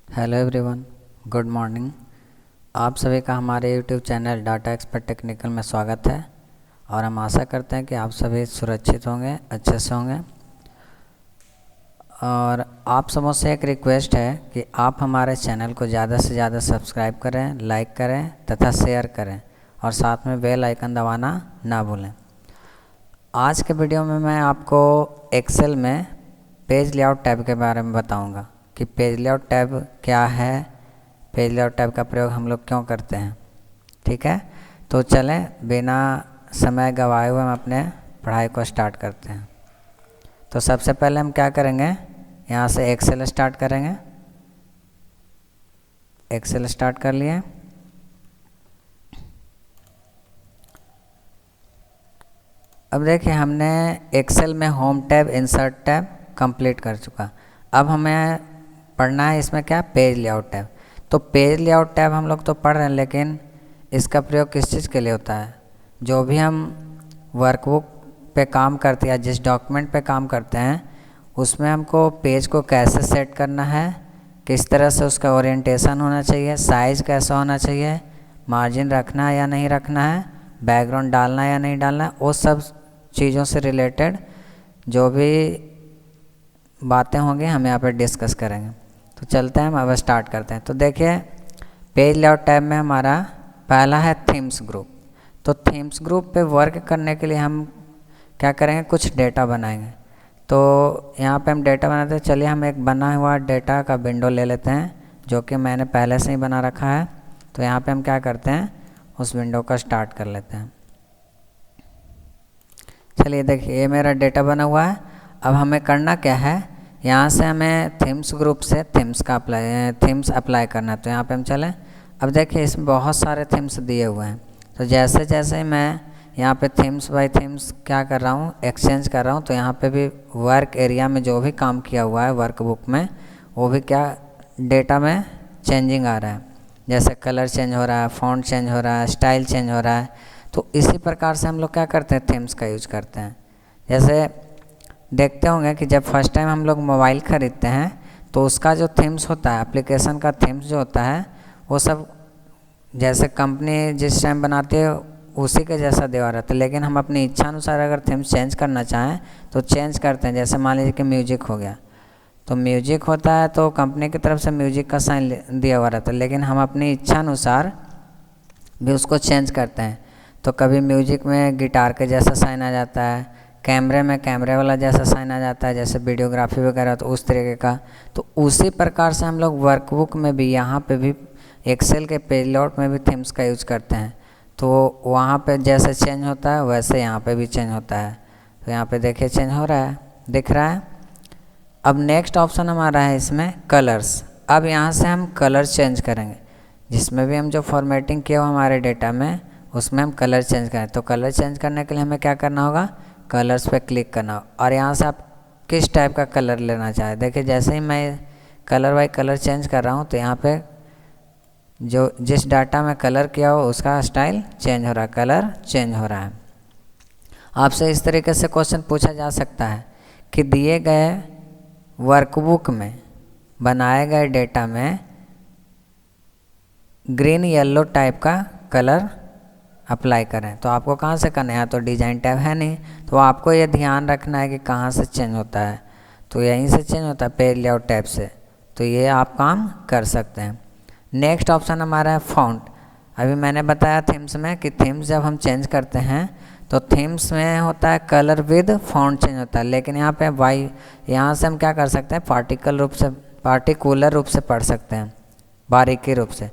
Hello everyone, good morning. आप सभी का हमारे YouTube channel data expert technical में स्वागत है और हम आशा करते हैं कि आप सभी सुरक्षित होंगे, अच्छे से होंगे। और आप सबों से एक रिक्वेस्ट है कि आप हमारे चैनल को ज़्यादा से ज़्यादा सब्सक्राइब करें, लाइक करें तथा शेयर करें और साथ में बेल आइकन दबाना ना भूलें। आज के वीडियो में मैं आपको एक्सेल में पेज लेआउट टैब के बारे में बताऊंगा कि पेज लेआउट टैब क्या है, पेज लेआउट टैब का प्रयोग हम लोग क्यों करते हैं। ठीक है, तो चलें बिना समय गवाए हुए हम अपने पढ़ाई को स्टार्ट करते हैं। तो सबसे पहले हम क्या करेंगे, यहाँ से एक्सेल स्टार्ट करेंगे। एक्सेल स्टार्ट कर लिए। अब देखिए हमने एक्सेल में home tab, insert tab complete कर चुका। अब हमें पढ़ना है इसमें क्या, पेज लेआउट टैब। तो पेज लेआउट टैब हम लोग तो पढ़ रहे हैं, लेकिन इसका प्रयोग किस चीज़ के लिए होता है। जो भी हम वर्कबुक पे काम करते हैं या जिस डॉक्यूमेंट पे काम करते हैं उसमें हमको पेज को कैसे सेट करना है, किस तरह से उसका ओरिएंटेशन होना चाहिए, साइज़ कैसा होना चाहिए, मार्जिन रखना है या नहीं रखना है, बैकग्राउंड डालना है या नहीं डालना है, वो सब चीज़ों से रिलेटेड जो भी बातें होंगी हम यहाँ पर डिस्कस करेंगे। तो चलते हैं, हम अब स्टार्ट करते हैं। तो देखिए पेज लेआउट टैब में हमारा पहला है थीम्स ग्रुप। तो थीम्स ग्रुप पे वर्क करने के लिए हम क्या करेंगे, कुछ डेटा बनाएंगे। तो यहाँ पे हम डेटा बनाते हैं। चलिए हम एक बना हुआ डेटा का विंडो ले लेते हैं जो कि मैंने पहले से ही बना रखा है। तो यहाँ पे हम क्या करते हैं, उस विंडो का स्टार्ट कर लेते हैं। चलिए देखिए ये मेरा डेटा बना हुआ है। अब हमें करना क्या है, यहाँ से हमें थीम्स ग्रुप से थीम्स अप्लाई करना है। तो यहाँ पे हम चलें। अब देखिए इसमें बहुत सारे थीम्स दिए हुए हैं। तो जैसे जैसे मैं यहाँ पे थीम्स बाय थीम्स क्या कर रहा हूँ, एक्सचेंज कर रहा हूँ। तो यहाँ पे भी वर्क एरिया में जो भी काम किया हुआ है वर्कबुक में, वो भी क्या डेटा में चेंजिंग आ रहा है। जैसे कलर चेंज हो रहा है, फ़ॉन्ट चेंज हो रहा है, स्टाइल चेंज हो रहा है। तो इसी प्रकार से हम लोग क्या करते हैं, थीम्स का यूज करते हैं। जैसे देखते होंगे कि जब फर्स्ट टाइम हम लोग मोबाइल ख़रीदते हैं तो उसका जो थीम्स होता है, एप्लीकेशन का थीम्स जो होता है, वो सब जैसे कंपनी जिस टाइम बनाती है उसी के जैसा देवा रहता है। लेकिन हम अपनी इच्छा अनुसार अगर थीम्स चेंज करना चाहें तो चेंज करते हैं। जैसे मान लीजिए कि म्यूजिक हो गया, तो म्यूजिक होता है तो कंपनी की तरफ से म्यूजिक का साइन दिया हुआ रहता है, लेकिन हम अपनी इच्छा अनुसार भी उसको चेंज करते हैं। तो कभी म्यूजिक में गिटार के जैसा साइन आ जाता है, कैमरे में कैमरे वाला जैसा साइन आ जाता है, जैसे वीडियोग्राफी वगैरह तो उस तरीके का। तो उसी प्रकार से हम लोग वर्कबुक में भी, यहाँ पे भी एक्सेल के पेज लेआउट में भी थीम्स का यूज करते हैं। तो वहाँ पे जैसे चेंज होता है वैसे यहाँ पे भी चेंज होता है। तो यहाँ पे देखिए चेंज हो रहा है, दिख रहा है। अब नेक्स्ट ऑप्शन हमारा है इसमें कलर्स। अब यहाँ से हम कलर चेंज करेंगे, जिसमें भी हम जो फॉर्मेटिंग किया हुआ हमारे डेटा में उसमें हम कलर चेंज करें। तो कलर चेंज करने के लिए हमें क्या करना होगा, कलर्स पे क्लिक करना हो और यहाँ से आप किस टाइप का कलर लेना चाहें। देखिए जैसे ही मैं कलर बाई कलर चेंज कर रहा हूँ तो यहाँ पे जो जिस डाटा में कलर किया हो उसका स्टाइल चेंज हो रहा है, कलर चेंज हो रहा है। आपसे इस तरीके से क्वेश्चन पूछा जा सकता है कि दिए गए वर्कबुक में बनाए गए डेटा में ग्रीन येलो टाइप का कलर अप्लाई करें। तो आपको कहाँ से करना है, यहाँ तो डिज़ाइन टैब है नहीं, तो आपको ये ध्यान रखना है कि कहाँ से चेंज होता है। तो यहीं से चेंज होता है, पेज लेआउट टैब से। तो ये आप काम कर सकते हैं। नेक्स्ट ऑप्शन हमारा है फ़ॉन्ट। अभी मैंने बताया थीम्स में कि थीम्स जब हम चेंज करते हैं तो थीम्स में होता है कलर विद फ़ॉन्ट चेंज होता है, लेकिन यहाँ पे यहाँ से हम क्या कर सकते हैं, पार्टिकुलर रूप से पढ़ सकते हैं, बारीकी रूप से।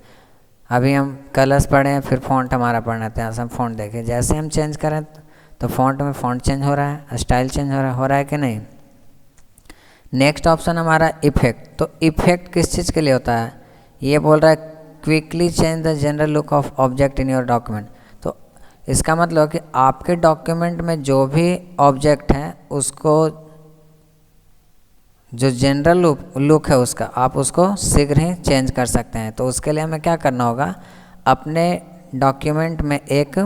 अभी हम कलर्स पढ़े हैं, फिर फ़ॉन्ट हमारा पढ़ना है, यहाँ से हम फ़ॉन्ट देखें। जैसे हम चेंज करें तो फ़ॉन्ट में फ़ॉन्ट चेंज हो रहा है, स्टाइल चेंज हो रहा है कि नहीं। नेक्स्ट ऑप्शन हमारा इफ़ेक्ट। तो इफ़ेक्ट किस चीज़ के लिए होता है, ये बोल रहा है quickly change the general look of object in your document. तो इसका मतलब कि आपके डॉक्यूमेंट में जो भी ऑब्जेक्ट है उसको जो जनरल लुक है उसका आप उसको शीघ्र ही चेंज कर सकते हैं। तो उसके लिए हमें क्या करना होगा, अपने डॉक्यूमेंट में एक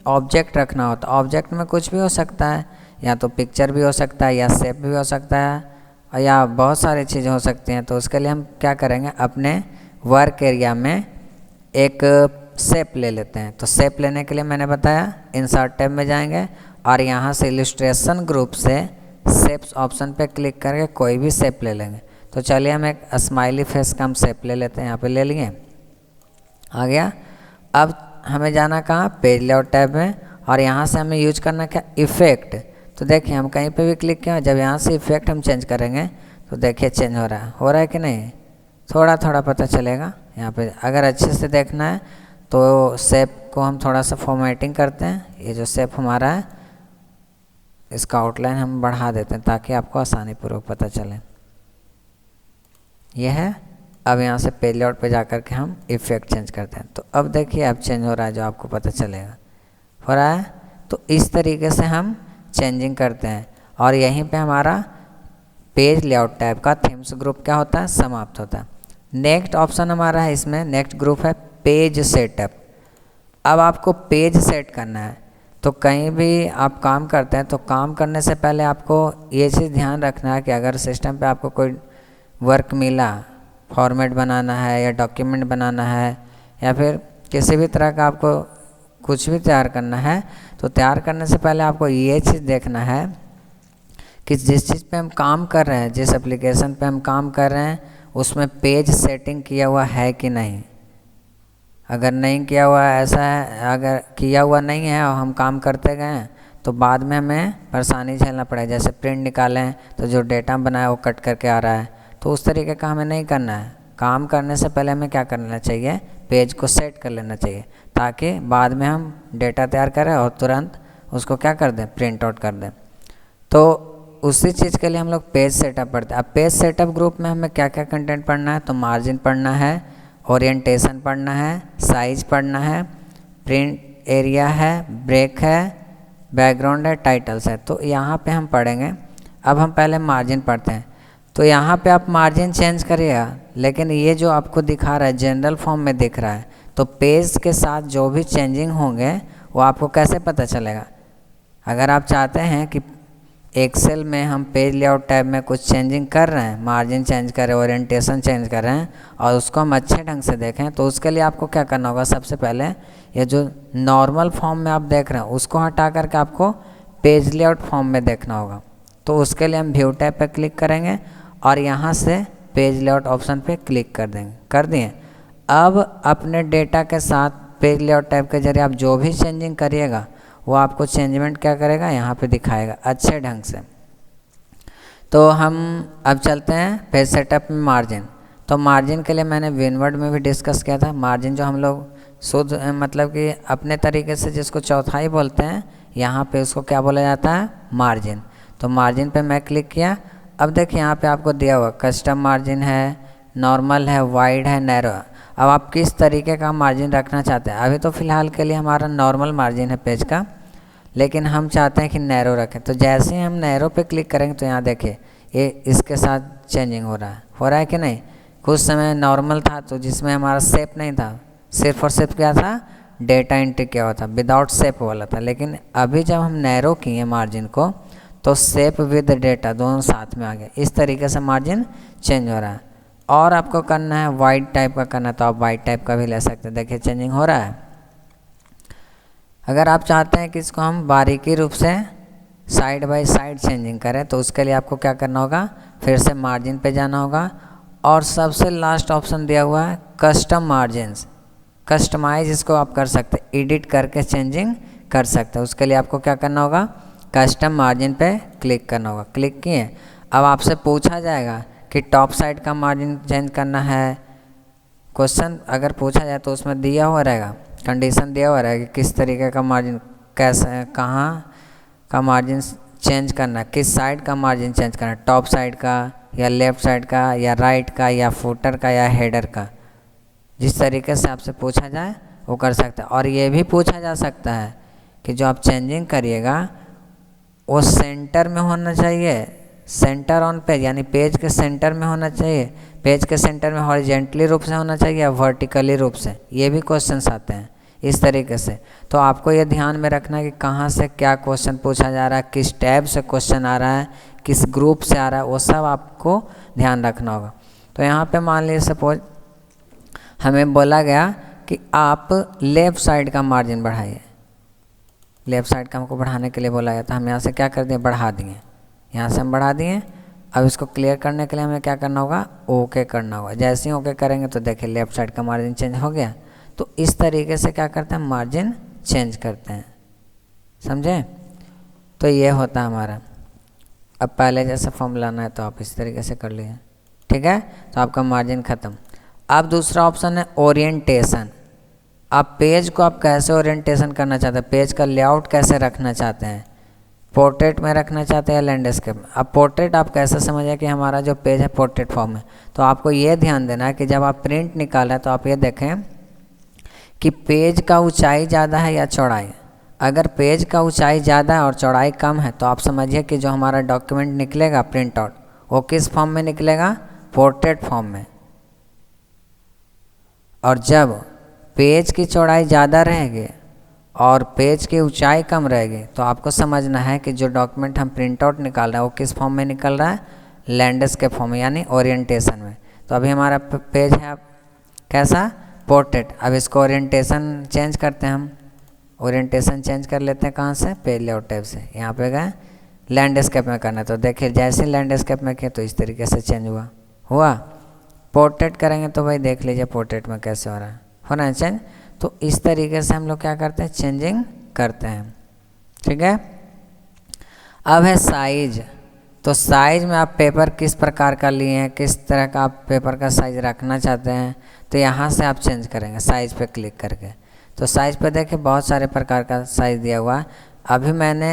ऑब्जेक्ट रखना होता है। ऑब्जेक्ट में कुछ भी हो सकता है, या तो पिक्चर भी हो सकता है या शेप भी हो सकता है और या बहुत सारी चीज़ें हो सकती हैं। तो उसके लिए हम क्या करेंगे, अपने वर्क एरिया में एक शेप ले लेते हैं। तो शेप लेने के लिए मैंने बताया इंसर्ट टैब में जाएंगे और यहाँ से इलस्ट्रेशन ग्रुप से शेप्स ऑप्शन पे क्लिक करके कोई भी शेप ले लेंगे। तो चलिए हम एक स्माइली फेस का हम शेप ले लेते हैं। यहाँ पे ले लिए, आ गया। अब हमें जाना कहाँ, पेज लेआउट टैब में, और यहाँ से हमें यूज करना क्या, इफ़ेक्ट। तो देखिए हम कहीं पे भी क्लिक किया, जब यहाँ से इफ़ेक्ट हम चेंज करेंगे तो देखिए चेंज हो रहा है कि नहीं, थोड़ा थोड़ा पता चलेगा यहाँ पे। अगर अच्छे से देखना है तो शेप को हम थोड़ा सा फॉर्मेटिंग करते हैं। ये जो शेप हमारा है इसका आउटलाइन हम बढ़ा देते हैं ताकि आपको आसानी पूर्वक पता चले। यह है। अब यहाँ से पेज लेआउट पे जा कर के हम इफ़ेक्ट चेंज करते हैं। तो अब देखिए अब चेंज हो रहा है, जो आपको पता चलेगा हो रहा है। तो इस तरीके से हम चेंजिंग करते हैं और यहीं पे हमारा पेज लेआउट टाइप का थीम्स ग्रुप क्या होता है, समाप्त होता है। नेक्स्ट ऑप्शन हमारा है इसमें, नेक्स्ट ग्रुप है पेज सेटअप। अब आपको पेज सेट करना है। तो कहीं भी आप काम करते हैं तो काम करने से पहले आपको ये चीज़ ध्यान रखना है कि अगर सिस्टम पे आपको कोई वर्क मिला, फॉर्मेट बनाना है या डॉक्यूमेंट बनाना है या फिर किसी भी तरह का आपको कुछ भी तैयार करना है, तो तैयार करने से पहले आपको ये चीज़ देखना है कि जिस चीज़ पे हम काम कर रहे हैं, जिस एप्लीकेशन पे हम काम कर रहे हैं, उसमें पेज सेटिंग किया हुआ है कि नहीं। अगर नहीं किया हुआ है, ऐसा है अगर किया हुआ नहीं है और हम काम करते गए तो बाद में हमें परेशानी झेलना पड़ेगा। जैसे प्रिंट निकालें तो जो डेटा बनाया वो कट करके आ रहा है, तो उस तरीके का हमें नहीं करना है। काम करने से पहले हमें क्या करना चाहिए, पेज को सेट कर लेना चाहिए ताकि बाद में हम डेटा तैयार करें और तुरंत उसको क्या कर दें, प्रिंट आउट कर दें। तो उसी चीज़ के लिए हम लोग पेज सेटअप पढ़ते हैं। अब पेज सेटअप ग्रुप में हमें क्या क्या कंटेंट पढ़ना है, तो मार्जिन पढ़ना है, ओरिएंटेशन पढ़ना है, साइज पढ़ना है, प्रिंट एरिया है, ब्रेक है, बैकग्राउंड है, टाइटल्स है। तो यहाँ पे हम पढ़ेंगे। अब हम पहले मार्जिन पढ़ते हैं। तो यहाँ पे आप मार्जिन चेंज करिएगा, लेकिन ये जो आपको दिखा रहा है जनरल फॉर्म में दिख रहा है, तो पेज के साथ जो भी चेंजिंग होंगे वो आपको कैसे पता चलेगा। अगर आप चाहते हैं कि एक्सेल में हम पेज लेआउट टैब में कुछ चेंजिंग कर रहे हैं, मार्जिन चेंज कर रहे हैं, ओरिएंटेशन चेंज कर रहे हैं और उसको हम अच्छे ढंग से देखें, तो उसके लिए आपको क्या करना होगा, सबसे पहले ये जो नॉर्मल फॉर्म में आप देख रहे हैं उसको हटा करके आपको पेज लेआउट फॉर्म में देखना होगा। तो उसके लिए हम व्यू टैब पर क्लिक करेंगे और यहाँ से पेज लेआउट ऑप्शन पे क्लिक कर देंगे, कर दिए। अब अपने डेटा के साथ पेज लेआउट टैब के जरिए आप जो भी चेंजिंग करिएगा वो आपको चेंजमेंट क्या करेगा, यहाँ पे दिखाएगा अच्छे ढंग से। तो हम अब चलते हैं पेज सेटअप में मार्जिन। तो मार्जिन के लिए मैंने विनवर्ड में भी डिस्कस किया था। मार्जिन जो हम लोग शुद्ध मतलब कि अपने तरीके से जिसको चौथाई बोलते हैं, यहाँ पे उसको क्या बोला जाता है, मार्जिन। तो मार्जिन पे मैं क्लिक किया। अब देखिए यहाँ पे आपको दिया हुआ कस्टम मार्जिन है, नॉर्मल है, वाइड है, नैरो है। अब आप किस तरीके का मार्जिन रखना चाहते हैं। अभी तो फ़िलहाल के लिए हमारा नॉर्मल मार्जिन है पेज का, लेकिन हम चाहते हैं कि नैरो रखें। तो जैसे ही हम नैरो पे क्लिक करेंगे तो यहाँ देखिए ये इसके साथ चेंजिंग हो रहा है कि नहीं। कुछ समय नॉर्मल था तो जिसमें हमारा शेप नहीं था, सिर्फ और सिर्फ क्या था, डेटा एंट्री किया हुआ था, विदाउट शेप वाला था। लेकिन अभी जब हम नैरो किए मार्जिन को तो शेप विद डेटा दोनों साथ में आ गए। इस तरीके से मार्जिन चेंज हो रहा है। और आपको करना है वाइड टाइप का करना है तो आप वाइड टाइप का भी ले सकते हैं। देखिए चेंजिंग हो रहा है। अगर आप चाहते हैं कि इसको हम बारीकी रूप से साइड बाय साइड चेंजिंग करें तो उसके लिए आपको क्या करना होगा, फिर से मार्जिन पे जाना होगा और सबसे लास्ट ऑप्शन दिया हुआ है कस्टम मार्जिन्स। कस्टमाइज इसको आप कर सकते हैं, एडिट करके चेंजिंग कर सकते हैं। उसके लिए आपको क्या करना होगा, कस्टम मार्जिन पे क्लिक करना होगा। क्लिक किए, अब आपसे पूछा जाएगा कि टॉप साइड का मार्जिन चेंज करना है। क्वेश्चन अगर पूछा जाए तो उसमें दिया हुआ रहेगा, कंडीशन दिया हुआ रहेगा कि किस तरीके का मार्जिन, कैसे, कहाँ का मार्जिन चेंज करना है, किस साइड का मार्जिन चेंज करना है, टॉप साइड का या लेफ़्ट साइड का या राइट का या फुटर का या हेडर का। जिस तरीके से आपसे पूछा जाए वो कर सकते हैं। और ये भी पूछा जा सकता है कि जो आप चेंजिंग करिएगा वो सेंटर में होना चाहिए, सेंटर ऑन पेज, यानी पेज के सेंटर में होना चाहिए, पेज के सेंटर में हॉरिजेंटली रूप से होना चाहिए या वर्टिकली रूप से। ये भी क्वेश्चंस आते हैं इस तरीके से। तो आपको ये ध्यान में रखना है कि कहाँ से क्या क्वेश्चन पूछा जा रहा है, किस टैब से क्वेश्चन आ रहा है, किस ग्रुप से आ रहा है, वो सब आपको ध्यान रखना होगा। तो यहाँ पे मान लीजिए सपोज हमें बोला गया कि आप लेफ़्ट साइड का मार्जिन बढ़ाइए, लेफ़्ट साइड का हमको बढ़ाने के लिए बोला गया था। हम यहाँ से क्या कर दिए, बढ़ा दिए, यहाँ से हम बढ़ा दिए। अब इसको क्लियर करने के लिए हमें क्या करना होगा, ओके करना होगा। जैसे ही ओके करेंगे तो देखिए लेफ़्ट साइड का मार्जिन चेंज हो गया। तो इस तरीके से क्या करते हैं, मार्जिन चेंज करते हैं, समझे। तो ये होता है हमारा। अब पहले जैसा फॉर्म लाना है तो आप इस तरीके से कर लिए, ठीक है। तो आपका मार्जिन ख़त्म। अब दूसरा ऑप्शन है ओरिएंटेशन। आप पेज को आप कैसे ओरिएंटेशन करना चाहते हैं, पेज का लेआउट कैसे रखना चाहते हैं, पोर्ट्रेट में रखना चाहते हैं या लैंडस्केप में। अब पोर्ट्रेट आप कैसे समझिए कि हमारा जो पेज है पोर्ट्रेट फॉर्म में। तो आपको ये ध्यान देना है कि जब आप प्रिंट निकालें तो आप ये देखें कि पेज का ऊंचाई ज़्यादा है या चौड़ाई। अगर पेज का ऊंचाई ज़्यादा है और चौड़ाई कम है तो आप समझिए कि जो हमारा डॉक्यूमेंट निकलेगा प्रिंट आउट, वो किस फॉर्म में निकलेगा, पोर्ट्रेट फॉर्म में। और जब पेज की चौड़ाई ज़्यादा रहेगी और पेज की ऊंचाई कम रहेगी तो आपको समझना है कि जो डॉक्यूमेंट हम प्रिंट आउट निकाल रहे हैं वो किस फॉर्म में निकल रहा है, लैंडस्केप फॉर्म में, यानी ओरिएंटेशन में। तो अभी हमारा पेज है कैसा, पोर्ट्रेट। अब इसको ओरिएंटेशन चेंज करते हैं, हम ओरिएंटेशन चेंज कर लेते हैं कहाँ से, पेज लेआउट टैब से। यहाँ पे गए लैंडस्केप में करना है तो देखिए जैसे लैंडस्केप में किए तो इस तरीके से चेंज हुआ। पोर्ट्रेट करेंगे तो भाई देख लीजिए पोर्ट्रेट में कैसे हो रहा है चेंज। तो इस तरीके से हम लोग क्या करते हैं, चेंजिंग करते हैं, ठीक है। अब है साइज। तो साइज में आप पेपर किस प्रकार का लिए हैं, किस तरह का आप पेपर का साइज रखना चाहते हैं, तो यहाँ से आप चेंज करेंगे साइज पे क्लिक करके। तो साइज पे देखिए बहुत सारे प्रकार का साइज दिया हुआ है। अभी मैंने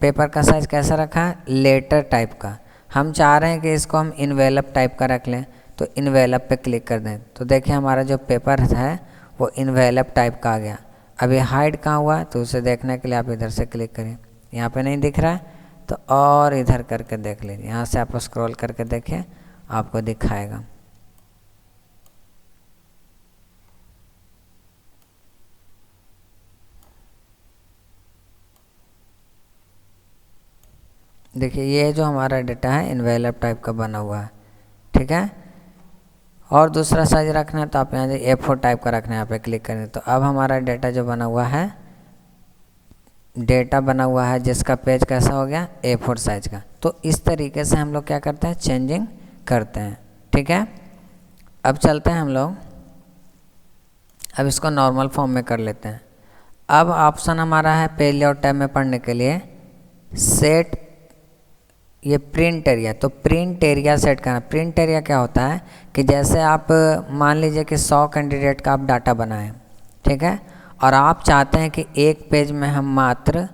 पेपर का साइज कैसा रखा है, लेटर टाइप का। हम चाह रहे हैं कि इसको हम इन्वेलप टाइप का रख लें, तो इन्वेलप पे क्लिक कर दें। तो देखिए हमारा जो पेपर है वो इन्वेलप टाइप का आ गया। अभी हाइड कहाँ हुआ है, तो उसे देखने के लिए आप इधर से क्लिक करिए। यहाँ पे नहीं दिख रहा है तो और इधर करके देख लीजिए, यहाँ से आप स्क्रॉल करके देखिए आपको दिखाएगा। देखिए ये जो हमारा डेटा है इन्वेलप टाइप का बना हुआ है, ठीक है। और दूसरा साइज रखना है तो आप यहाँ से A4 टाइप का रखना है, यहाँ पे क्लिक करें। तो अब हमारा डेटा जो बना हुआ है, डेटा बना हुआ है जिसका पेज कैसा हो गया, A4 साइज का। तो इस तरीके से हम लोग क्या करते हैं, चेंजिंग करते हैं, ठीक है। अब चलते हैं हम लोग, अब इसको नॉर्मल फॉर्म में कर लेते हैं। अब ऑप्शन हमारा है पेज लेआउट टैब में पढ़ने के लिए सेट ये प्रिंट एरिया। तो प्रिंट एरिया सेट करना। प्रिंट एरिया क्या होता है कि जैसे आप मान लीजिए कि 100 कैंडिडेट का आप डाटा बनाएं, ठीक है, और आप चाहते हैं कि एक पेज में हम मात्र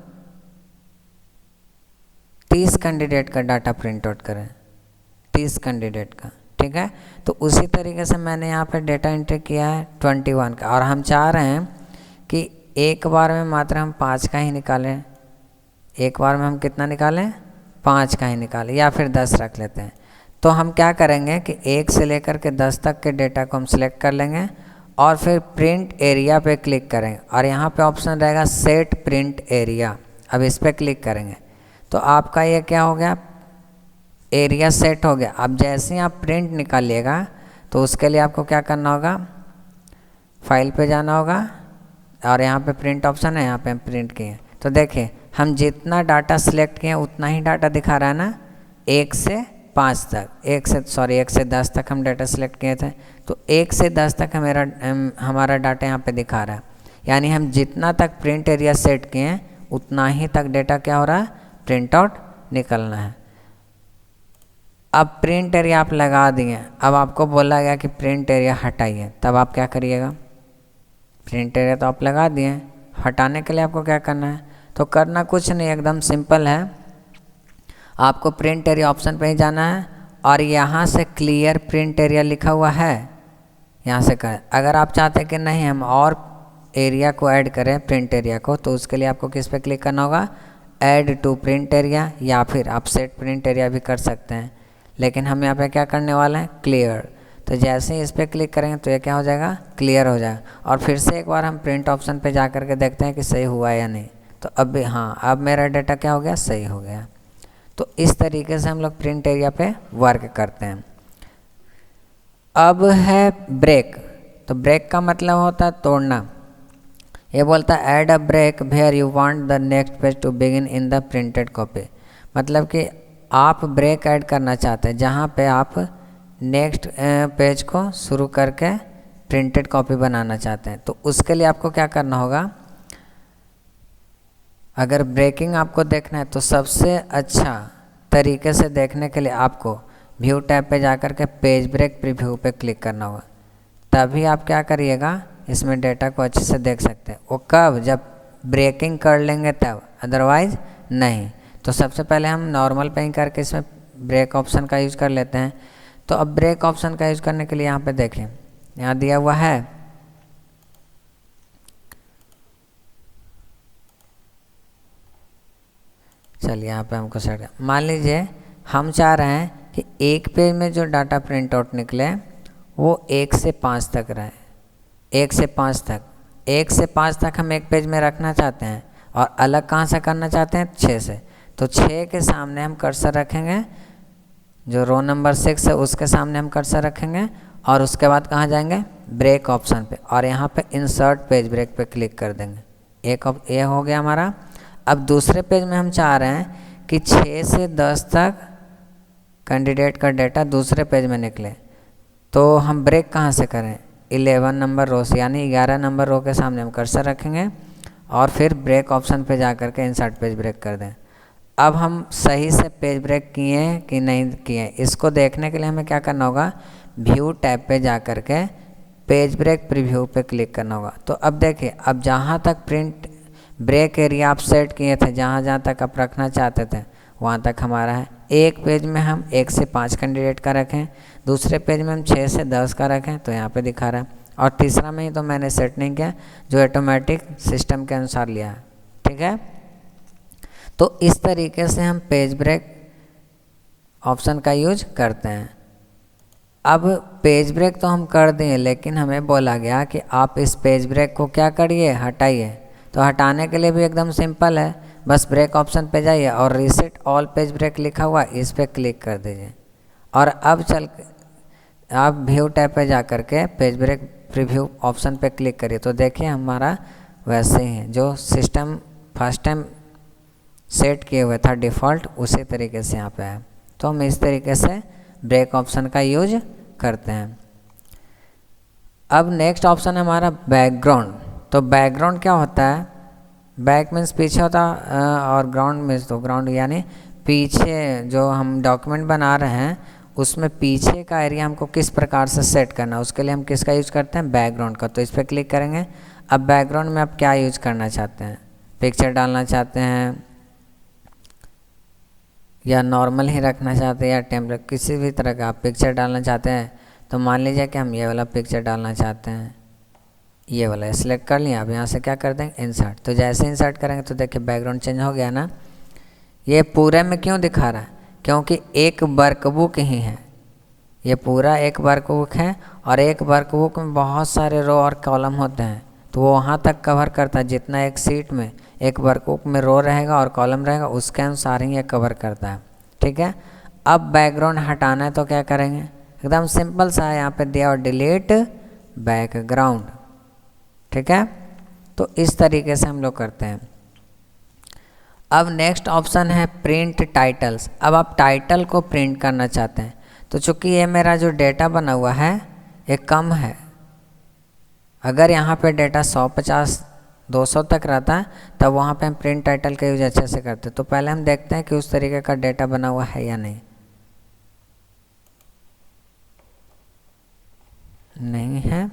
30 कैंडिडेट का डाटा प्रिंट आउट करें, 30 कैंडिडेट का, ठीक है। तो उसी तरीके से मैंने यहाँ पे डेटा एंट्री किया है 21 का, और हम चाह रहे हैं कि एक बार में मात्र हम 5 का ही निकालें। एक बार में हम कितना निकालें, 5 का ही निकालें, या फिर 10 रख लेते हैं। तो हम क्या करेंगे कि 1 से लेकर के 10 तक के डेटा को हम सिलेक्ट कर लेंगे और फिर प्रिंट एरिया पे क्लिक करेंगे और यहाँ पे ऑप्शन रहेगा सेट प्रिंट एरिया। अब इस पर क्लिक करेंगे तो आपका ये क्या हो गया, एरिया सेट हो गया। अब जैसे ही आप प्रिंट निकालिएगा तो उसके लिए आपको क्या करना होगा, फाइल पे जाना होगा और यहाँ पे प्रिंट ऑप्शन है, यहाँ पे हम प्रिंट किए। तो देखिए हम जितना डाटा सिलेक्ट किए उतना ही डाटा दिखा रहा है ना, 1 से 5 तक, 1 से 10 तक हम डाटा सिलेक्ट किए थे। तो 1 से 10 तक हमारा डाटा यहाँ पे दिखा रहा है, यानी हम जितना तक प्रिंट एरिया सेट किए हैं उतना ही तक डेटा क्या हो रहा है, प्रिंट आउट निकलना है। अब प्रिंट एरिया आप लगा दिए, अब आपको बोला गया कि प्रिंट एरिया हटाइए, तब आप क्या करिएगा, प्रिंट एरिया तो आप लगा दिए, हटाने के लिए आपको क्या करना है, तो करना कुछ नहीं, एकदम सिंपल है। आपको प्रिंट एरिया ऑप्शन पे ही जाना है और यहाँ से क्लियर प्रिंट एरिया लिखा हुआ है, यहाँ से कर। अगर आप चाहते हैं कि नहीं हम और एरिया को ऐड करें प्रिंट एरिया को, तो उसके लिए आपको किस पे क्लिक करना होगा, ऐड टू प्रिंट एरिया, या फिर आप सेट प्रिंट एरिया भी कर सकते हैं। लेकिन हम यहाँ पे क्या करने वाले हैं, क्लियर। तो जैसे ही इस पर क्लिक करेंगे तो ये क्या हो जाएगा, क्लियर हो जाएगा। और फिर से एक बार हम प्रिंट ऑप्शन पे जा कर के देखते हैं कि सही हुआ या नहीं। तो अब भी हाँ, अब मेरा डाटा क्या हो गया, सही हो गया। तो इस तरीके से हम लोग प्रिंट एरिया पे वर्क करते हैं। अब है ब्रेक। तो ब्रेक का मतलब होता है तोड़ना। ये बोलता है add a break where you want the next page to begin in the printed copy. मतलब कि आप ब्रेक ऐड करना चाहते हैं जहाँ पे आप नेक्स्ट पेज को शुरू करके प्रिंटेड कॉपी बनाना चाहते हैं। तो उसके लिए आपको क्या करना होगा, अगर ब्रेकिंग आपको देखना है तो सबसे अच्छा तरीके से देखने के लिए आपको व्यू टैब पे जाकर के पेज ब्रेक प्रीव्यू पे क्लिक करना होगा। तभी आप क्या करिएगा, इसमें डेटा को अच्छे से देख सकते हैं। वो कब, जब ब्रेकिंग कर लेंगे तब, अदरवाइज नहीं। तो सबसे पहले हम नॉर्मल पे ही करके इसमें ब्रेक ऑप्शन का यूज़ कर लेते हैं। तो अब ब्रेक ऑप्शन का यूज़ करने के लिए यहाँ पे देखें, यहाँ दिया हुआ है चलिए यहाँ पे हमको सेट, मान लीजिए हम चाह रहे हैं कि एक पेज में जो डाटा प्रिंट आउट निकले वो 1 से 5 तक रहे। 1 से 5 तक, 1 से 5 तक हम एक पेज में रखना चाहते हैं। और अलग कहाँ से करना चाहते हैं, 6 से। तो 6 के सामने हम कर्सर रखेंगे, जो रो नंबर 6 है उसके सामने हम कर्सर रखेंगे। और उसके बाद कहाँ जाएंगे, ब्रेक ऑप्शन पे, और यहाँ पे इंसर्ट पेज ब्रेक पे क्लिक कर देंगे। ये हो गया हमारा। अब दूसरे पेज में हम चाह रहे हैं कि 6 से 10 तक कैंडिडेट का डेटा दूसरे पेज में निकले। तो हम ब्रेक कहाँ से करें, 11 नंबर रो से, यानी 11 नंबर रो के सामने हम कर्सर रखेंगे और फिर ब्रेक ऑप्शन पे जा कर के इंसर्ट पेज ब्रेक कर दें। अब हम सही से पेज ब्रेक किए कि नहीं किए, इसको देखने के लिए हमें क्या करना होगा, व्यू टैब पे जा कर के पेज ब्रेक प्रीव्यू पे क्लिक करना होगा। तो अब देखिए, अब जहाँ तक प्रिंट ब्रेक एरिया आप सेट किए थे, जहाँ जहाँ तक आप रखना चाहते थे वहाँ तक हमारा है। एक पेज में हम 1 से 5 कैंडिडेट का रखें, दूसरे पेज में हम 6 से 10 का रखें, तो यहाँ पे दिखा रहा है। और तीसरा में ही तो मैंने सेट नहीं किया, जो ऑटोमेटिक सिस्टम के अनुसार लिया है। ठीक है, तो इस तरीके से हम पेज ब्रेक ऑप्शन का यूज करते हैं। अब पेज ब्रेक तो हम कर दिए, लेकिन हमें बोला गया कि आप इस पेज ब्रेक को क्या करिए, हटाइए। तो हटाने के लिए भी एकदम सिंपल है, बस ब्रेक ऑप्शन पे जाइए और रीसेट ऑल पेज ब्रेक लिखा हुआ इस पर क्लिक कर दीजिए। और अब आप व्यू टैब पे जा कर के पेज ब्रेक प्रीव्यू ऑप्शन पे क्लिक करिए। तो देखिए हमारा वैसे ही है, जो सिस्टम फर्स्ट टाइम सेट किए हुए था डिफ़ॉल्ट, उसी तरीके से यहाँ पे है। तो हम इस तरीके से ब्रेक ऑप्शन का यूज करते हैं। अब नेक्स्ट ऑप्शन है हमारा बैकग्राउंड। तो बैकग्राउंड क्या होता है, बैक मीन्स पीछे होता और ग्राउंड मीन्स, तो ग्राउंड यानी पीछे जो हम डॉक्यूमेंट बना रहे हैं उसमें पीछे का एरिया हमको किस प्रकार से सेट करना है, उसके लिए हम किसका यूज़ करते हैं, बैकग्राउंड का। तो इस पर क्लिक करेंगे। अब बैकग्राउंड में आप क्या यूज करना चाहते हैं, पिक्चर डालना चाहते हैं या नॉर्मल ही रखना चाहते हैं या टेम्पलेट, किसी भी तरह का आप पिक्चर डालना चाहते हैं। तो मान लीजिए कि हम ये वाला पिक्चर डालना चाहते हैं, ये वाला सिलेक्ट कर लिया। अब यहाँ से क्या कर देंगे, इंसर्ट। तो जैसे इंसर्ट करेंगे तो देखिए बैकग्राउंड चेंज हो गया ना। ये पूरे में क्यों दिखा रहा है, क्योंकि एक वर्कबुक ही है, ये पूरा एक वर्कबुक है। और एक वर्कबुक में बहुत सारे रो और कॉलम होते हैं, तो वो वहाँ तक कवर करता है जितना एक सीट में एक वर्कबुक में रो रहेगा और कॉलम रहेगा, उसके अनुसार ही ये कवर करता है। ठीक है, अब बैकग्राउंड हटाना है तो क्या करेंगे, एकदम सिंपल सा है, यहाँ पे दिया और डिलीट बैकग्राउंड। ठीक है, तो इस तरीके से हम लोग करते हैं। अब नेक्स्ट ऑप्शन है प्रिंट टाइटल्स। अब आप टाइटल को प्रिंट करना चाहते हैं। तो चूँकि ये मेरा जो डेटा बना हुआ है ये कम है, अगर यहाँ पे डेटा 150-200 तक रहता है तब वहाँ पे हम प्रिंट टाइटल का यूज अच्छे से करते हैं। तो पहले हम देखते हैं कि उस तरीके का डेटा बना हुआ है या नहीं। नहीं है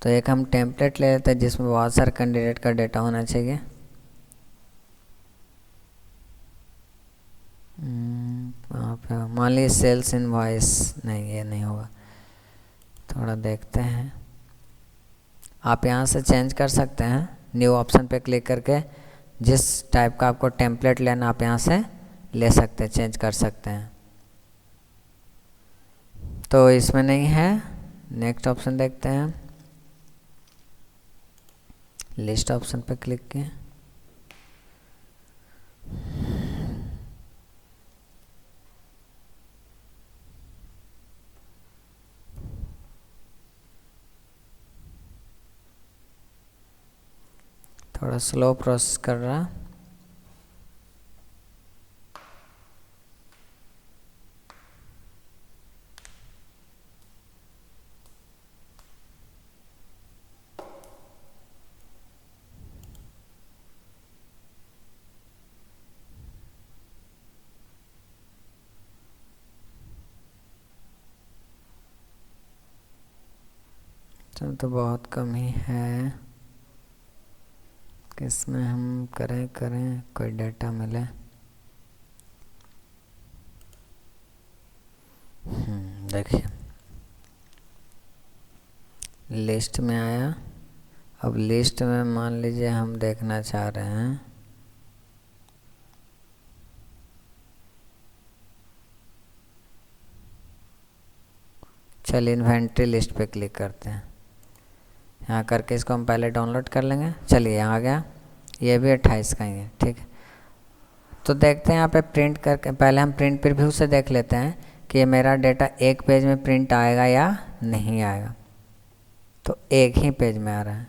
तो एक हम टेम्पलेट ले लेते हैं जिसमें बहुत सारे कैंडिडेट का डेटा होना चाहिए। वहाँ पे मान लीजिए सेल्स इनवॉइस, नहीं ये नहीं होगा, थोड़ा देखते हैं। आप यहाँ से चेंज कर सकते हैं, न्यू ऑप्शन पे क्लिक करके जिस टाइप का आपको टेम्पलेट लेना आप यहाँ से ले सकते हैं, चेंज कर सकते हैं। तो इसमें नहीं है, नेक्स्ट ऑप्शन देखते हैं, लिस्ट ऑप्शन पे क्लिक किए। थोड़ा स्लो प्रोसेस कर रहा। तो बहुत कम ही है, किसमें हम करें कोई डाटा मिले। देखिए लिस्ट में आया। अब लिस्ट में मान लीजिए हम देखना चाह रहे हैं चलिए इन्वेंट्री लिस्ट पे क्लिक करते हैं। यहाँ करके इसको हम पहले डाउनलोड कर लेंगे। चलिए यहाँ आ गया, ये भी 28 का ही है, ठीक है। तो देखते हैं यहाँ पे प्रिंट करके, पहले हम प्रिंट प्रीव्यू से देख लेते हैं कि ये मेरा डेटा एक पेज में प्रिंट आएगा या नहीं आएगा। तो एक ही पेज में आ रहा है,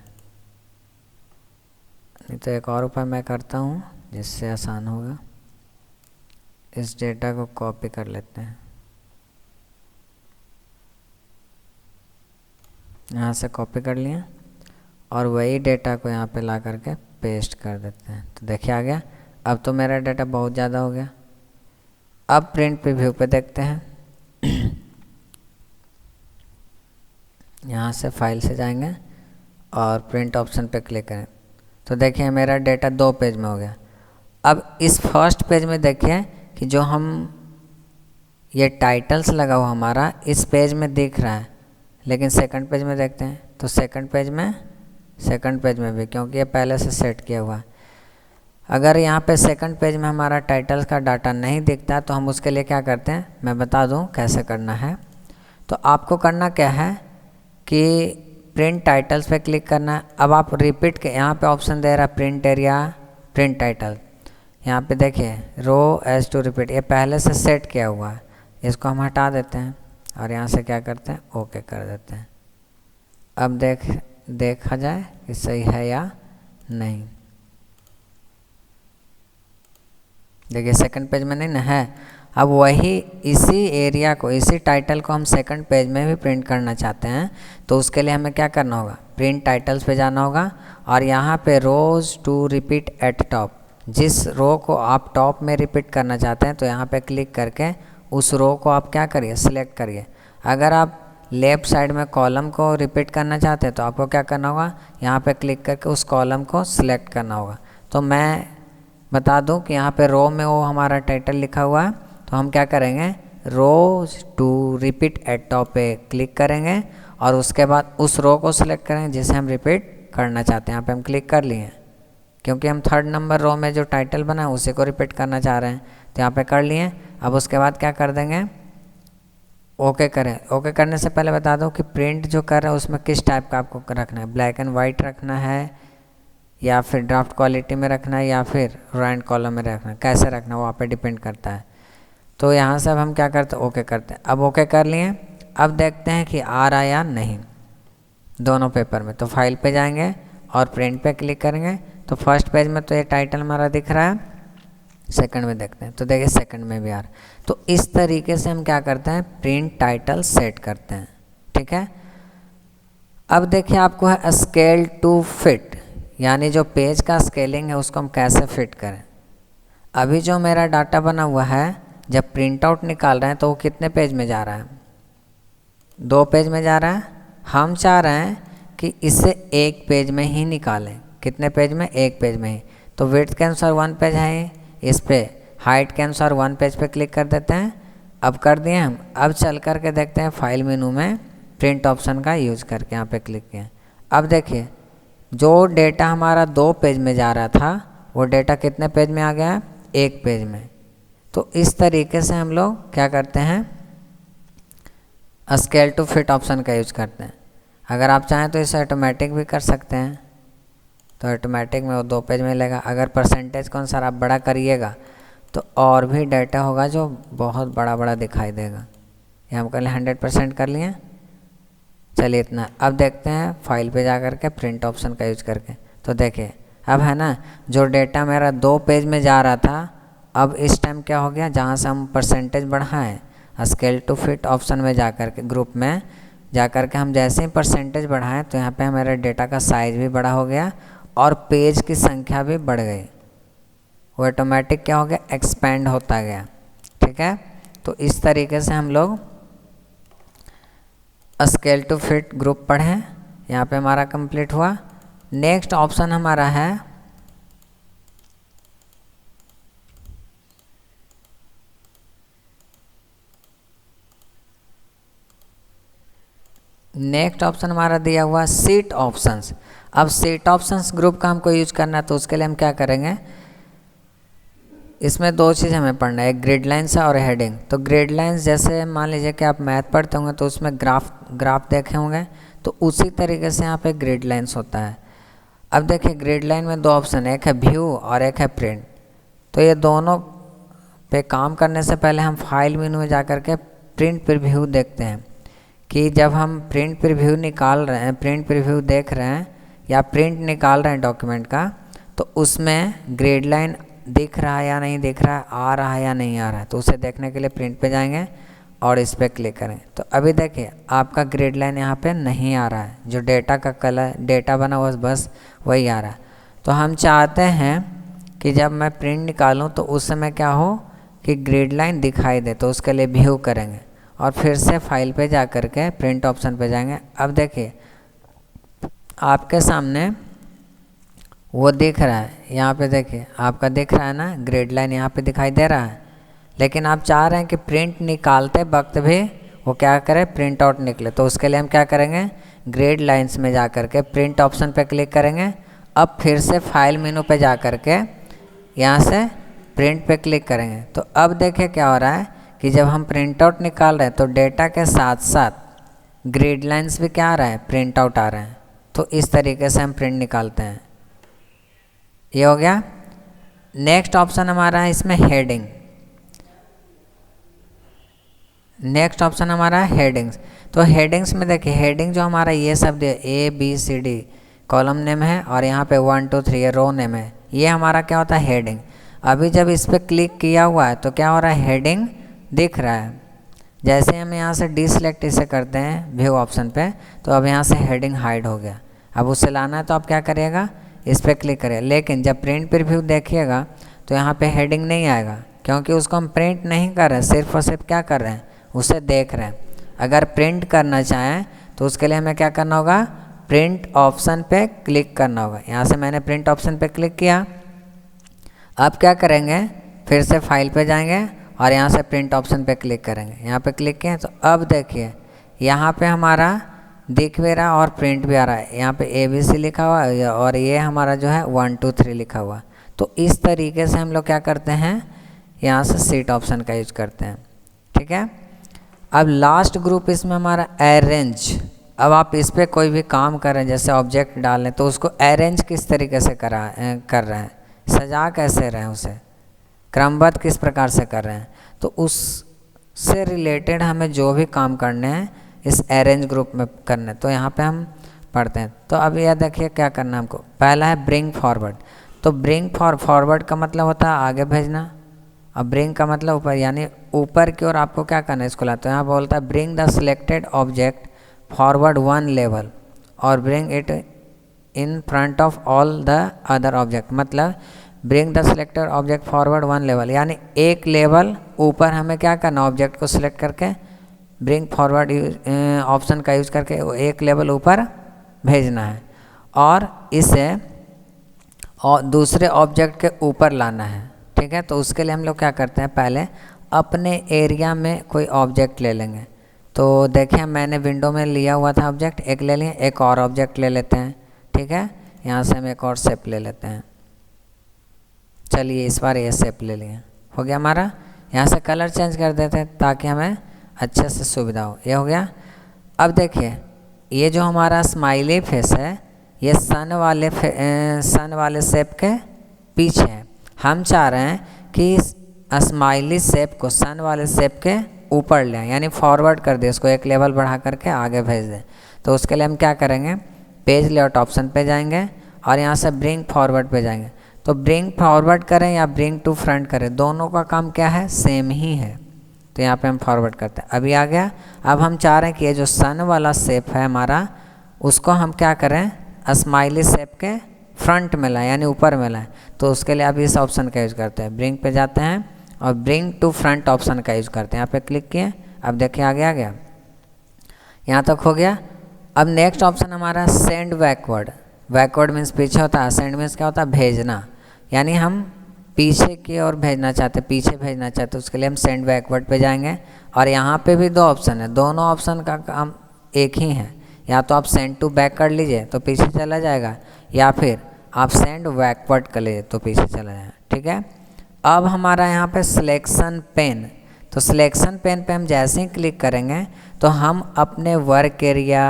नहीं तो एक और उपाय मैं करता हूँ जिससे आसान होगा। इस डेटा को कॉपी कर लेते हैं, यहाँ से कॉपी कर लिया और वही डेटा को यहाँ पे ला करके पेस्ट कर देते हैं। तो देखिए आ गया। अब तो मेरा डेटा बहुत ज़्यादा हो गया। अब प्रिंट प्रीव्यू पे देखते हैं। यहाँ से फाइल से जाएंगे और प्रिंट ऑप्शन पे क्लिक करें। तो देखिए मेरा डेटा 2 पेज में हो गया। अब इस फर्स्ट पेज में देखिए कि जो हम ये टाइटल्स लगा हुआ हमारा इस पेज में दिख रहा है, लेकिन सेकंड पेज में देखते हैं तो सेकंड पेज में भी, क्योंकि ये पहले से सेट किया हुआ है। अगर यहाँ पे सेकंड पेज में हमारा टाइटल्स का डाटा नहीं दिखता तो हम उसके लिए क्या करते हैं, मैं बता दूँ कैसे करना है। तो आपको करना क्या है कि प्रिंट टाइटल्स पे क्लिक करना है। अब आप रिपीट के यहाँ पे ऑप्शन दे रहा है प्रिंट एरिया, प्रिंट टाइटल। यहाँ पे देखिए रो एज टू रिपीट, ये पहले से सेट किया हुआ है, इसको हम हटा देते हैं और यहाँ से क्या करते हैं, ओके कर देते हैं। अब देखा जाए कि सही है या नहीं। देखिए सेकंड पेज में नहीं ना है। अब वही इसी एरिया को, इसी टाइटल को हम सेकंड पेज में भी प्रिंट करना चाहते हैं। तो उसके लिए हमें क्या करना होगा, प्रिंट टाइटल्स पे जाना होगा और यहाँ पे रोज टू रिपीट एट टॉप, जिस रो को आप टॉप में रिपीट करना चाहते हैं तो यहाँ पे क्लिक करके उस रो को आप क्या करिए, सिलेक्ट करिए। अगर आप लेफ़्ट साइड में कॉलम को रिपीट करना चाहते हैं तो आपको क्या करना होगा, यहाँ पे क्लिक करके उस कॉलम को सिलेक्ट करना होगा। तो मैं बता दूं कि यहाँ पे रो में वो हमारा टाइटल लिखा हुआ है, तो हम क्या करेंगे, रोज टू रिपीट एट टॉप पे क्लिक करेंगे और उसके बाद उस रो को सिलेक्ट करेंगे जिसे हम रिपीट करना चाहते हैं। यहाँ पे हम क्लिक कर लिए क्योंकि हम 3rd नंबर रो में जो टाइटल बना है उसी को रिपीट करना चाह रहे हैं, तो यहाँ पे कर लिए। अब उसके बाद क्या कर देंगे, ओके करें। ओके करने से पहले बता दो कि प्रिंट जो कर रहे हैं उसमें किस टाइप का आपको रखना है, ब्लैक एंड वाइट रखना है या फिर ड्राफ्ट क्वालिटी में रखना है या फिर रो एंड कॉलम में रखना है, कैसे रखना है वो आप पे डिपेंड करता है। तो यहाँ से अब हम क्या करते हैं, ओके करते हैं। अब ओके कर लिए। अब देखते हैं कि आ रहा या नहीं दोनों पेपर में। तो फाइल पे जाएंगे और प्रिंट पे क्लिक करेंगे। तो फर्स्ट पेज में तो ये टाइटल हमारा दिख रहा है, सेकंड में देखते हैं तो देखिए सेकंड में भी आ रहा है। तो इस तरीके से हम क्या करते हैं, प्रिंट टाइटल सेट करते हैं, ठीक है। अब देखिए आपको है स्केल टू फिट, यानी जो पेज का स्केलिंग है उसको हम कैसे फिट करें। अभी जो मेरा डाटा बना हुआ है जब प्रिंट आउट निकाल रहे हैं तो वो कितने पेज में जा रहा है, 2 पेज में जा रहा है। हम चाह रहे हैं कि इसे 1 पेज में ही निकालें। कितने पेज में, 1 पेज में ही। तो विड्थ के अनुसार 1 पेज है, इस पे हाइट के अनुसार 1 पेज पे क्लिक कर देते हैं। अब कर दिए हम। अब चल कर के देखते हैं फाइल मेनू में प्रिंट ऑप्शन का यूज करके यहाँ पे क्लिक किए। अब देखिए जो डेटा हमारा 2 पेज में जा रहा था वो डेटा कितने पेज में आ गया है, 1 पेज में। तो इस तरीके से हम लोग क्या करते हैं, स्केल टू फिट ऑप्शन का यूज करते हैं। अगर आप चाहें तो इसे ऑटोमेटिक भी कर सकते हैं, तो ऑटोमेटिक में वो 2 पेज में लेगा। अगर परसेंटेज के अनुसार आप बड़ा करिएगा तो और भी डाटा होगा जो बहुत बड़ा बड़ा दिखाई देगा। ये हम कर लिए 100% कर लिए। चलिए इतना। अब देखते हैं फाइल पे जा कर के प्रिंट ऑप्शन का यूज करके। तो देखिए अब है ना, जो डेटा मेरा 2 पेज में जा रहा था, अब इस टाइम क्या हो गया, जहाँ से हम परसेंटेज बढ़ाएं, स्केल टू फिट ऑप्शन में जा कर के, ग्रुप में जा कर के हम जैसे ही परसेंटेज बढ़ाएं तो यहाँ पे मेरे डेटा का साइज़ भी बड़ा हो गया और पेज की संख्या भी बढ़ गई। वो ऑटोमेटिक क्या हो गया, एक्सपेंड होता गया। ठीक है, तो इस तरीके से हम लोग स्केल टू फिट ग्रुप पढ़ें। यहाँ पे हमारा कंप्लीट हुआ। नेक्स्ट ऑप्शन हमारा है नेक्स्ट ऑप्शन हमारा दिया हुआ सीट ऑप्शंस। अब सीट ऑप्शंस ग्रुप का हमको यूज करना है, तो उसके लिए हम क्या करेंगे, इसमें 2 चीज़ हमें पढ़ना है, एक ग्रिड लाइन्स है और हेडिंग। तो ग्रिड लाइन्स जैसे मान लीजिए कि आप मैथ पढ़ते होंगे तो उसमें ग्राफ देखे होंगे, तो उसी तरीके से यहाँ पे ग्रिड लाइन्स होता है। अब देखिए ग्रिड लाइन में 2 ऑप्शन है, एक है व्यू और एक है प्रिंट। तो ये दोनों पे काम करने से पहले हम फाइल मेनू में जा कर के प्रिंट प्रीव्यू देखते हैं कि जब हम प्रिंट प्रीव्यू निकाल रहे हैं, प्रिंट प्रीव्यू देख रहे हैं या प्रिंट निकाल रहे हैं डॉक्यूमेंट का, तो उसमें ग्रिड लाइन दिख रहा है या नहीं दिख रहा है, आ रहा है या नहीं आ रहा है। तो उसे देखने के लिए प्रिंट पे जाएंगे और इस पर क्लिक करें। तो अभी देखिए आपका ग्रिड लाइन यहाँ पे नहीं आ रहा है, जो डेटा का कलर डेटा बना हुआ बस वही आ रहा है। तो हम चाहते हैं कि जब मैं प्रिंट निकालूं तो उस समय क्या हो कि ग्रिड लाइन दिखाई दे। तो उसके लिए व्यू करेंगे और फिर से फाइल पे जा कर के प्रिंट ऑप्शन पे जाएंगे। अब देखिए आपके सामने वो दिख रहा है, यहाँ पे देखिए आपका दिख रहा है ना, ग्रिड लाइन यहाँ पे दिखाई दे रहा है। लेकिन आप चाह रहे हैं कि प्रिंट निकालते वक्त भी वो क्या करे, प्रिंट आउट निकले। तो उसके लिए हम क्या करेंगे, ग्रिड लाइन्स में जा कर के प्रिंट ऑप्शन पे क्लिक करेंगे। अब फिर से फाइल मेनू पे जा कर के यहाँ से प्रिंट पे क्लिक करेंगे। तो अब देखिए क्या हो रहा है कि जब हम प्रिंट आउट निकाल रहे हैं तो डेटा के साथ साथ ग्रिड लाइन्स भी क्या आ रहा है, प्रिंट आउट आ रहे हैं। तो इस तरीके से हम प्रिंट निकालते हैं। ये हो गया। नेक्स्ट ऑप्शन हमारा है इसमें हेडिंग। नेक्स्ट ऑप्शन हमारा है हेडिंग्स। तो हेडिंग्स में देखिए हेडिंग जो हमारा ये शब्द है ABCD कॉलम नेम है और यहाँ पे 1 2 3 ये रो नेम है, ये हमारा क्या होता है, हेडिंग। अभी जब इस पर क्लिक किया हुआ है तो क्या हो रहा है, हेडिंग दिख रहा है। जैसे हम यहाँ से डिसलेक्ट इसे करते हैं व्यू ऑप्शन पे, तो अब यहाँ से हेडिंग हाइड हो गया। अब उसे लाना है तो आप क्या करिएगा, इस पर क्लिक करिए। लेकिन जब प्रिंट प्रीव्यू देखिएगा तो यहाँ पे हेडिंग नहीं आएगा, क्योंकि उसको हम प्रिंट नहीं कर रहे हैं, सिर्फ और सिर्फ क्या कर रहे हैं, उसे देख रहे हैं। अगर प्रिंट करना चाहें तो उसके लिए हमें क्या करना होगा, प्रिंट ऑप्शन पे क्लिक करना होगा। यहाँ से मैंने प्रिंट ऑप्शन पे क्लिक किया। अब क्या करेंगे, फिर से फाइल पे जाएंगे और यहाँ से प्रिंट ऑप्शन पे क्लिक करेंगे। यहाँ पे क्लिक किए तो अब देखिए यहाँ पे हमारा दिख भी रहा और प्रिंट भी आ रहा है। यहाँ पे ABC लिखा हुआ है और ये हमारा जो है 1 2 3 लिखा हुआ। तो इस तरीके से हम लोग क्या करते हैं, यहाँ से सीट ऑप्शन का यूज करते हैं। ठीक है। अब लास्ट ग्रुप इसमें हमारा अरेंज। अब आप इस पर कोई भी काम कर रहे हैं, जैसे ऑब्जेक्ट डाल लें, तो उसको अरेंज किस तरीके से कर रहे हैं, सजा कैसे रहे हैं, उसे क्रमबद्ध किस प्रकार से कर रहे हैं। तो उससे रिलेटेड हमें जो भी काम करने हैं इस अरेंज ग्रुप में करने, तो यहाँ पे हम पढ़ते हैं। तो अब यह देखिए क्या करना है हमको। पहला है ब्रिंग फॉरवर्ड। तो ब्रिंग फॉरवर्ड का मतलब होता है आगे भेजना, और ब्रिंग का मतलब ऊपर, यानी ऊपर की ओर आपको क्या करना है, इसको लाते। तो यहाँ बोलता है bring the selected object forward 1 level और bring it in front of all the other object. मतलब bring the selected object forward 1 level, यानी एक लेवल ऊपर हमें क्या करना, ऑब्जेक्ट को सिलेक्ट करके ब्रिंग फॉरवर्ड ऑप्शन का यूज करके एक लेवल ऊपर भेजना है और इसे और दूसरे ऑब्जेक्ट के ऊपर लाना है। ठीक है। तो उसके लिए हम लोग क्या करते हैं, पहले अपने एरिया में कोई ऑब्जेक्ट ले लेंगे। तो देखिए मैंने विंडो में लिया हुआ था ऑब्जेक्ट, एक ले लिए, एक और ऑब्जेक्ट ले लेते हैं। ठीक है। यहाँ से हम एक और शेप ले लेते हैं। चलिए इस बार ये शेप ले लिए, हो गया हमारा। यहाँ से कलर चेंज कर देते हैं ताकि हमें अच्छे से सुविधा हो। ये हो गया। अब देखिए ये जो हमारा स्माइली फेस है, ये सन वाले शेप के पीछे है। हम चाह रहे हैं कि स्माइली शेप को सन वाले शेप के ऊपर लें, यानी फॉरवर्ड कर दे, इसको एक लेवल बढ़ा करके आगे भेज दें। तो उसके लिए हम क्या करेंगे, पेज लेआउट ऑप्शन पे जाएंगे और यहाँ से ब्रिंग फॉरवर्ड पे जाएंगे। तो ब्रिंग फॉरवर्ड करें या ब्रिंग टू फ्रंट करें, दोनों का काम क्या है, सेम ही है। तो यहाँ पे हम फॉरवर्ड करते हैं। अभी आ गया। अब हम चाह रहे हैं कि ये जो सन वाला शेप है हमारा, उसको हम क्या करें, स्माइली शेप के फ्रंट में लाएं, यानी ऊपर में लाएं। तो उसके लिए आप इस ऑप्शन का यूज़ करते हैं, ब्रिंग पे जाते हैं और ब्रिंग टू फ्रंट ऑप्शन का यूज़ करते हैं। यहाँ पे क्लिक किए, अब देखिए आगे आ गया, यहाँ तक हो गया। अब नेक्स्ट ऑप्शन हमारा सेंड बैकवर्ड। बैकवर्ड मीन्स पीछे होता है, सेंड मीन्स क्या होता है, भेजना, यानी हम पीछे की ओर भेजना चाहते, पीछे भेजना चाहते, उसके लिए हम सेंड बैकवर्ड पे जाएंगे। और यहाँ पे भी दो ऑप्शन है, दोनों ऑप्शन का काम एक ही है। या तो आप सेंड टू बैक कर लीजिए तो पीछे चला जाएगा, या फिर आप सेंड बैकवर्ड कर लीजिए तो पीछे चला जाएगा। ठीक है। अब हमारा यहाँ पे सिलेक्शन पेन, तो सिलेक्शन पेन पे हम जैसे ही क्लिक करेंगे तो हम अपने वर्क एरिया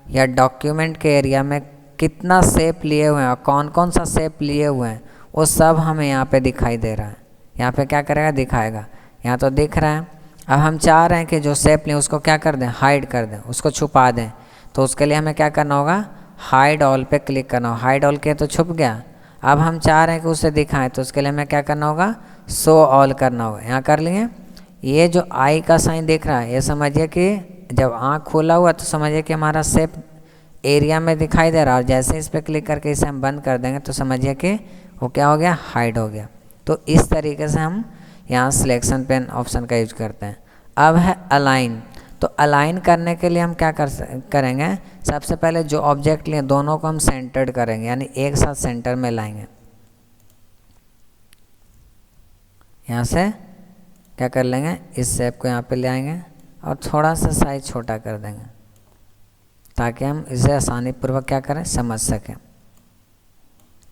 या डॉक्यूमेंट के एरिया में कितना शेप लिए हुए हैं और कौन कौन सा शेप लिए हुए हैं वो सब हमें यहाँ पे दिखाई दे रहा है। यहाँ पे क्या करेगा, दिखाएगा। यहाँ तो दिख रहा है। अब हम चाह रहे हैं कि जो शेप लिए उसको क्या कर दें, हाइड कर दें, उसको छुपा दें। तो उसके लिए हमें क्या करना होगा, हाइड ऑल पे क्लिक करना होगा। हाइड ऑल किया तो छुप गया। अब हम चाह रहे हैं कि उसे दिखाएं, तो उसके लिए हमें क्या करना होगा, शो ऑल करना होगा। यहाँ कर लिए। ये जो आई का साइन दिख रहा है, ये समझिए कि जब आँख खोला हुआ तो समझिए कि हमारा शेप एरिया में दिखाई दे रहा है, और जैसे इस पर क्लिक करके इसे हम बंद कर देंगे तो समझिए कि वो क्या हो गया, हाइड हो गया। तो इस तरीके से हम यहाँ सिलेक्शन पेन ऑप्शन का यूज करते हैं। अब है अलाइन। तो अलाइन करने के लिए हम क्या करेंगे, सबसे पहले जो ऑब्जेक्ट लिए दोनों को हम सेंटर्ड करेंगे, यानी एक साथ सेंटर में लाएंगे। यहाँ से क्या कर लेंगे, इस शेप को यहाँ पे ले आएंगे और थोड़ा सा साइज छोटा कर देंगे ताकि हम इसे आसानी पूर्वक क्या करें, समझ सकें।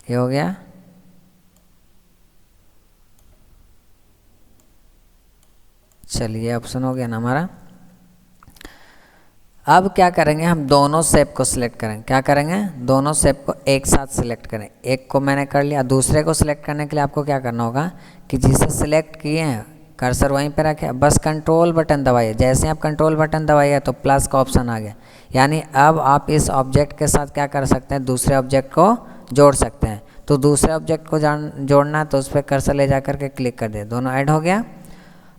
ये हो गया। चलिए ऑप्शन हो गया ना हमारा। अब क्या करेंगे, हम दोनों शेप को सिलेक्ट करेंगे। क्या करेंगे, दोनों शेप को एक साथ सिलेक्ट करें। एक को मैंने कर लिया, दूसरे को सिलेक्ट करने के लिए आपको क्या करना होगा कि जिसे सिलेक्ट किए हैं कर्सर वहीं पे रखें, बस कंट्रोल बटन दबाइए। जैसे आप कंट्रोल बटन दबाइए तो प्लस का ऑप्शन आ गया, यानी अब आप इस ऑब्जेक्ट के साथ क्या कर सकते हैं, दूसरे ऑब्जेक्ट को जोड़ सकते हैं। तो दूसरे ऑब्जेक्ट को जोड़ना है तो उस पर कर्सर ले जा करके क्लिक कर दिए, दोनों ऐड हो गया।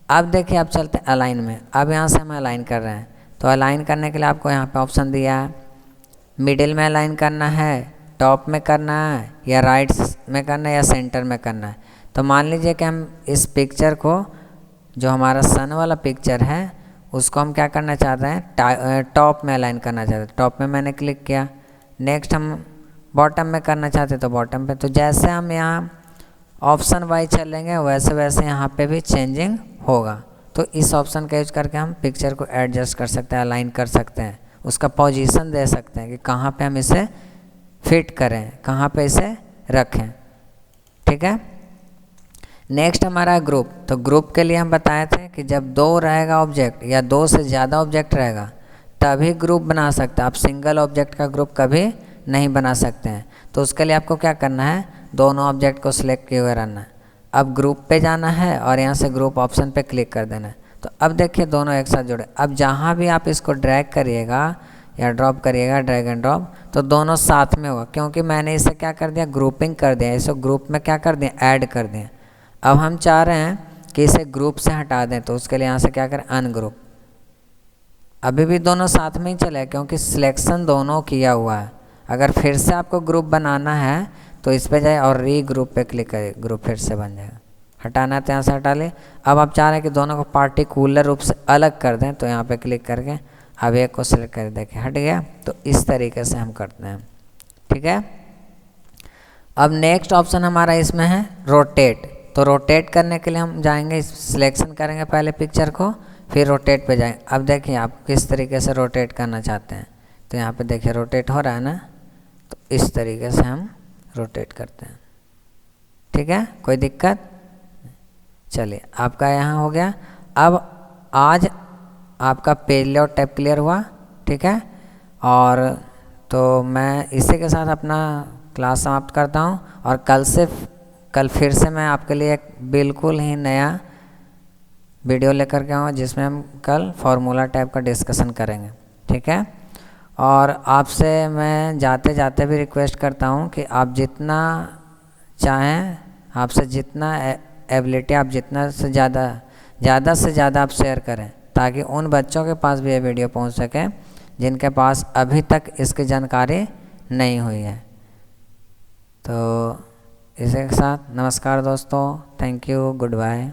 अब देखिए अब चलते हैं अलाइन में। अब यहाँ से हम अलाइन कर रहे हैं, तो अलाइन करने के लिए आपको यहाँ पे ऑप्शन दिया है, मिडिल में अलाइन करना है, टॉप में करना है, या राइट में करना है, या सेंटर में करना है। तो मान लीजिए कि हम इस पिक्चर को, जो हमारा सन वाला पिक्चर है, उसको हम क्या करना चाहते हैं, टॉप में अलाइन करना चाहते हैं। टॉप में मैंने क्लिक किया। नेक्स्ट हम बॉटम में करना चाहते हैं तो बॉटम पे। तो जैसे हम यहाँ ऑप्शन वाइज चलेंगे वैसे वैसे यहाँ पे भी चेंजिंग होगा। तो इस ऑप्शन का यूज करके हम पिक्चर को एडजस्ट कर सकते हैं, अलाइन कर सकते हैं, उसका पोजीशन दे सकते हैं कि कहाँ पे हम इसे फिट करें, कहाँ पे इसे रखें। ठीक है। नेक्स्ट हमारा ग्रुप। तो ग्रुप के लिए हम बताए थे कि जब दो रहेगा ऑब्जेक्ट या दो से ज़्यादा ऑब्जेक्ट रहेगा तभी ग्रुप बना सकते हैं, आप सिंगल ऑब्जेक्ट का ग्रुप कभी नहीं बना सकते हैं। तो उसके लिए आपको क्या करना है, दोनों ऑब्जेक्ट को सिलेक्ट किए हुए रहना है। अब ग्रुप पे जाना है और यहाँ से ग्रुप ऑप्शन पे क्लिक कर देना है। तो अब देखिए दोनों एक साथ जुड़े। अब जहाँ भी आप इसको ड्रैग करिएगा या ड्रॉप करिएगा, ड्रैग एंड ड्रॉप, तो दोनों साथ में होगा, क्योंकि मैंने इसे क्या कर दिया, ग्रुपिंग कर दिया, इसे ग्रुप में क्या कर दिया, ऐड कर दिया। अब हम चाह रहे हैं कि इसे ग्रुप से हटा दें, तो उसके लिए यहाँ से क्या करें, अनग्रुप। अभी भी दोनों साथ में ही चले क्योंकि सिलेक्शन दोनों किया हुआ है। अगर फिर से आपको ग्रुप बनाना है तो इस पे जाए और री ग्रुप पे क्लिक करें, ग्रुप फिर से बन जाएगा। हटाना है तो यहाँ से हटा ले। अब आप चाह रहे हैं कि दोनों को पार्टिकुलर रूप से अलग कर दें, तो यहाँ पे क्लिक करके अब एक को सिलेक्ट कर देखिए हट गया। तो इस तरीके से हम करते हैं। ठीक है। अब नेक्स्ट ऑप्शन हमारा इसमें है रोटेट। तो रोटेट करने के लिए हम जाएंगे, सिलेक्शन करेंगे पहले पिक्चर को, फिर रोटेट पे जाएंगे। अब देखिए आप किस तरीके से रोटेट करना चाहते हैं। तो यहाँ पे देखिए रोटेट हो रहा है ना, तो इस तरीके से हम रोटेट करते हैं। ठीक है, कोई दिक्कत। चलिए आपका यहाँ हो गया। अब आज आपका पेज लेआउट टैब क्लियर हुआ। ठीक है, और तो मैं इसी के साथ अपना क्लास समाप्त करता हूँ, और कल फिर से मैं आपके लिए एक बिल्कुल ही नया वीडियो लेकर के आऊँगा जिसमें हम कल फार्मूला टाइप का डिस्कशन करेंगे। ठीक है, और आपसे मैं जाते जाते भी रिक्वेस्ट करता हूँ कि आप जितना चाहें, आपसे जितना एबिलिटी आप जितना से ज़्यादा से ज़्यादा आप शेयर करें, ताकि उन बच्चों के पास भी ये वीडियो पहुंच सके जिनके पास अभी तक इसकी जानकारी नहीं हुई है। तो इसी के साथ नमस्कार दोस्तों, थैंक यू, गुड बाय।